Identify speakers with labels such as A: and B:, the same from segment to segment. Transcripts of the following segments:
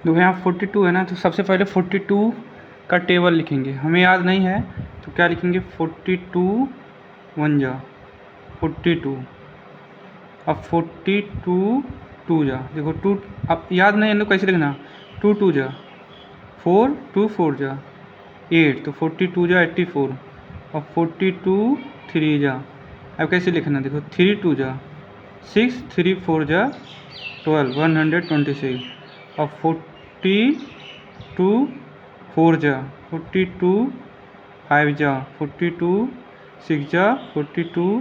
A: देखो यहाँ 42 है ना, तो सबसे पहले 42 का टेबल लिखेंगे, हमें याद नहीं है तो क्या लिखेंगे 42 1 जा 42। अब 42 2 जा, देखो 2, अब याद नहीं है तो कैसे लिखना 2 2 जा 4 2 4 जा 8, तो 42 जा 84। अब 42 3 जा, अब कैसे लिखना देखो 3 2 जा 6 3 4 जा 12 126। अब 42 4 जा 42 5 जा 42 6 जा 42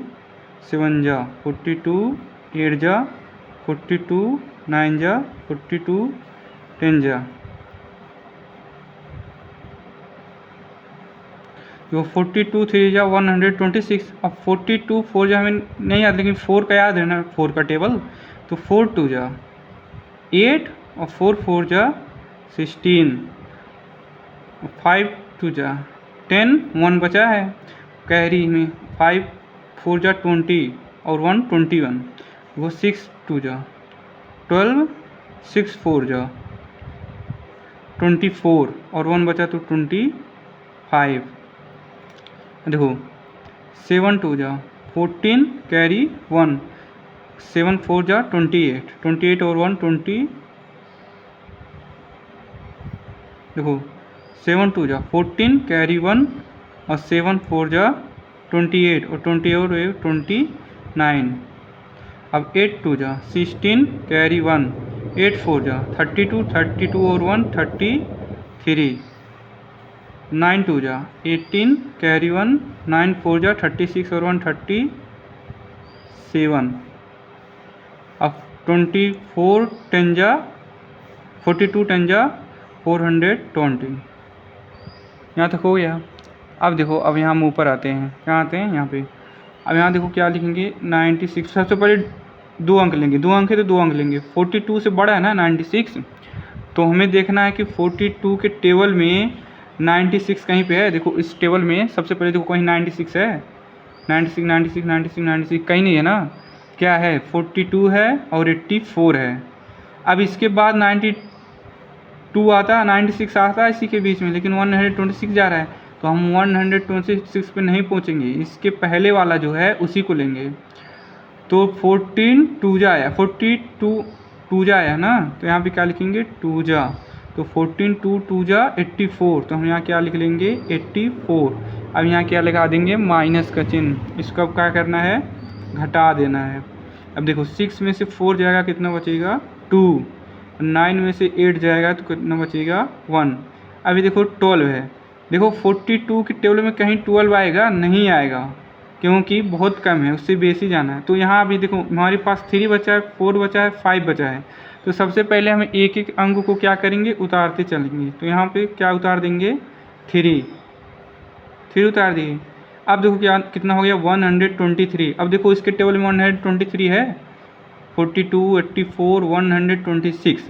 A: 7 जा 42 8 जा 42 9 जा 42 10 जा। जो 42 3 जा 126। अब 42 4 जा हमें नहीं याद, लेकिन 4 का याद है ना, 4 का टेबल, तो 4 2 जा 8 और 4 4 जा 16, 5 2 जा 10, 1 बचा है कैरी में, 5 4 जा 20 और 1 21, वो 6 2 जा 12, 6 4 जा 24 और 1 बचा तो 25। देखो 7 2 जा 14 कैरी 1, 7 4 जा 28, 28 और 1 20। देखो 7 2 जा 14 कैरी 1 और 7 4 जा 28 और 20 और 29। अब 8 2 जा 16 कैरी 1, 8 4 जा 32, 32 और 1 33, 9 2 जा 18 कैरी 1, 9 4 जा 36 और 1 37। अब 24 10 जा 42 10 जा 420। यहाँ तक हो गया। अब देखो, अब यहाँ हम ऊपर आते हैं, क्या आते हैं यहाँ पे। अब यहाँ देखो क्या लिखेंगे 96। सबसे पहले 2 अंक लेंगे, 2 अंक है तो 2 अंक लेंगे। 42 से बड़ा है ना 96, तो हमें देखना है कि 42 के टेबल में 96 कहीं पे है। देखो इस टेबल में सबसे पहले देखो कहीं 96 है, 96 96 96 96 कहीं नहीं है ना। क्या है 42 है और 84 है। अब इसके बाद 92 आता है, 96 आता है इसी के बीच में, लेकिन 126 जा रहा है, तो हम 126 पे नहीं पहुंचेंगे, इसके पहले वाला जो है उसी को लेंगे। तो 14 2 जा आया, 42 2 जा आया ना, तो यहाँ पे क्या लिखेंगे 2 जा, तो 14 2 2 जा 84, तो हम यहाँ क्या लिख लेंगे 84। अब यहाँ क्या लगा देंगे माइनस का चिन्ह, इसको अब क्या करना है घटा देना है। अब देखो 6 में से 4 जाएगा कितना बचेगा 2, 9 में से 8 जाएगा तो कितना बचेगा 1। अभी देखो 12 है, देखो 42 के टेबल में कहीं 12 आएगा नहीं आएगा, क्योंकि बहुत कम है, उससे बेसी जाना है। तो यहाँ अभी देखो हमारे पास 3 बचा है, 4 बचा है, 5 बचा है। तो सबसे पहले हमें एक एक अंक को क्या करेंगे उतारते चलेंगे। तो यहाँ पे क्या उतार देंगे 3 उतार दिए। अब देखो क्या कितना हो गया 123। अब देखो इसके टेबल में 123 है, 42 84 126,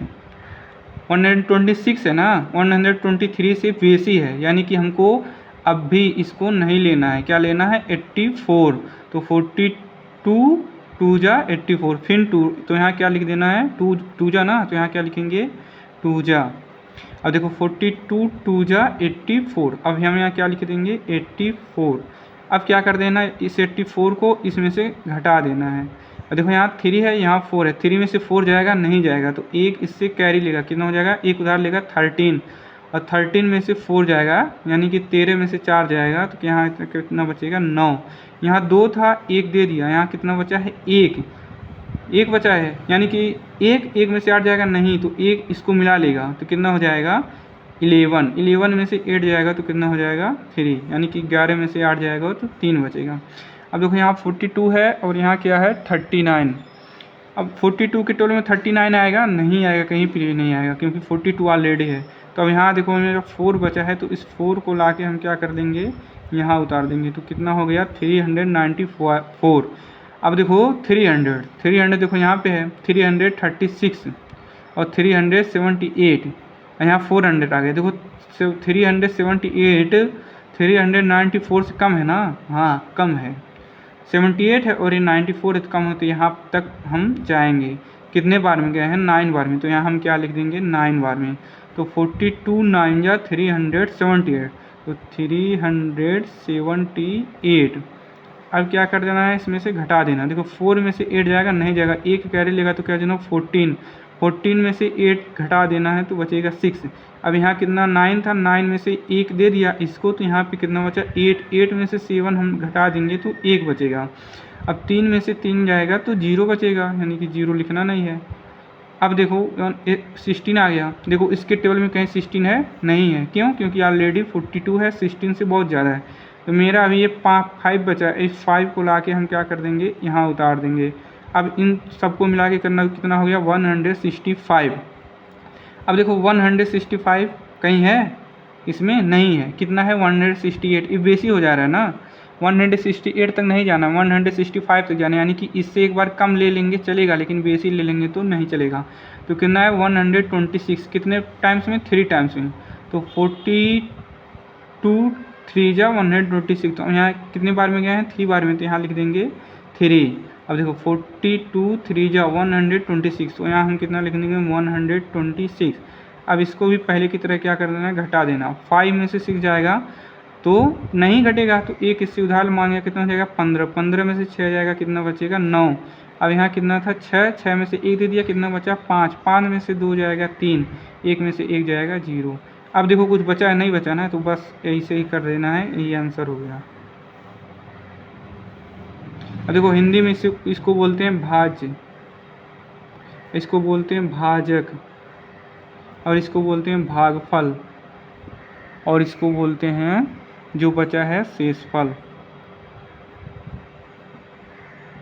A: 126 है ना, 123 से बेसी है, यानी कि हमको अब भी इसको नहीं लेना है। क्या लेना है 84। तो 42 2 जा 84 फिर 2, तो यहाँ क्या लिख देना है 2 2 जा ना, तो यहाँ क्या लिखेंगे 2 जा। अब देखो 42 2 जा 84, अब हम यहाँ क्या लिख देंगे 84। अब क्या कर देना है इस 84 को इसमें से घटा देना है। अब देखो यहाँ 3 है, यहाँ 4 है, 3 में से 4 जाएगा नहीं जाएगा, तो एक इससे कैरी लेगा, कितना हो जाएगा एक उधार लेगा 13, और 13 में से 4 जाएगा यानी कि 13 में से 4 जाएगा, तो यहाँ कितना बचेगा 9। यहाँ 2 था, 1 दे दिया, यहाँ कितना बचा है 1 बचा है, यानी कि 1 में से 8 जाएगा नहीं, तो 1 इसको मिला लेगा, तो कितना हो जाएगा 11 में से 8 जाएगा तो कितना हो जाएगा 3, यानी कि 11 में से 8 जाएगा तो 3 बचेगा। अब देखो यहाँ 42 है और यहाँ क्या है 39। अब 42 के टोल में 39 आएगा नहीं आएगा, कहीं पर नहीं आएगा, क्योंकि 42 ऑलरेडी है। तो अब यहाँ देखो मेरा 4 बचा है, तो इस 4 को ला के हम क्या कर देंगे यहाँ उतार देंगे, तो कितना हो गया 394। अब देखो 300 देखो यहाँ पे है 336 और 378, यहाँ 400 आ गया। देखो 378 394 से कम है ना, हाँ कम है, 78 है और ये 94 है तो कम है, तो यहाँ तक हम जाएंगे कितने बार में गए हैं, 9 बार में, तो यहाँ हम क्या लिख देंगे 9 बार में। तो 42 9 जा 378, तो 378। अब क्या कर देना है, इसमें से घटा देना। देखो 4 में से 8 जाएगा, नहीं जाएगा, एक कैरी लेगा तो क्या देना 14 में से 8 घटा देना है तो बचेगा 6। अब यहाँ कितना 9 था, 9 में से 1 दे दिया इसको, तो यहाँ पे कितना बचा 8 में से 7 हम घटा देंगे तो 1 बचेगा। अब 3 में से 3 जाएगा तो 0 बचेगा, यानी कि 0 लिखना नहीं है। अब देखो 16 आ गया, देखो इसके टेबल में कहीं 16 है नहीं है, क्यों, क्योंकि ऑलरेडी 42 है, 16 से बहुत ज़्यादा है। तो मेरा अभी ये 5 बचा है, इस 5 को ला के हम क्या कर देंगे, यहाँ उतार देंगे। अब इन सबको मिला के करना कितना हो गया 165। अब देखो 165 कहीं है, इसमें नहीं है, कितना है 168, ये बेसी हो जा रहा है ना, 168 तक नहीं जाना, 165 तक जाना, यानी कि इससे एक बार कम ले लेंगे चलेगा, लेकिन बेसी ले लेंगे तो नहीं चलेगा। तो कितना है 126, कितने टाइम्स में, 3 टाइम्स में, तो 42 3 जा 126, तो यहाँ कितने बार में गए हैं 3 बार में, तो यहाँ लिख देंगे 3। अब देखो 42 3 जा 126, तो यहाँ हम कितना लिख देंगे 126। अब इसको भी पहले की तरह क्या कर देना है, घटा देना। 5 में से 6 जाएगा तो नहीं घटेगा, तो एक इससे उधार मांगेगा, कितना हो जाएगा 15, 15 में से 6 जाएगा, कितना बचेगा 9। अब यहाँ कितना था 6 में से 1 दे दिया, कितना बचा 5 में से 2 जाएगा 3, 1 में से 1 जाएगा 0। अब देखो कुछ बचा है नहीं बचा ना, तो बस ऐसे ही कर देना है, यही आंसर हो गया। अब देखो हिंदी में इसको बोलते हैं भाज्य, इसको बोलते हैं भाजक, और इसको बोलते हैं भागफल, और इसको बोलते हैं जो बचा है शेषफल।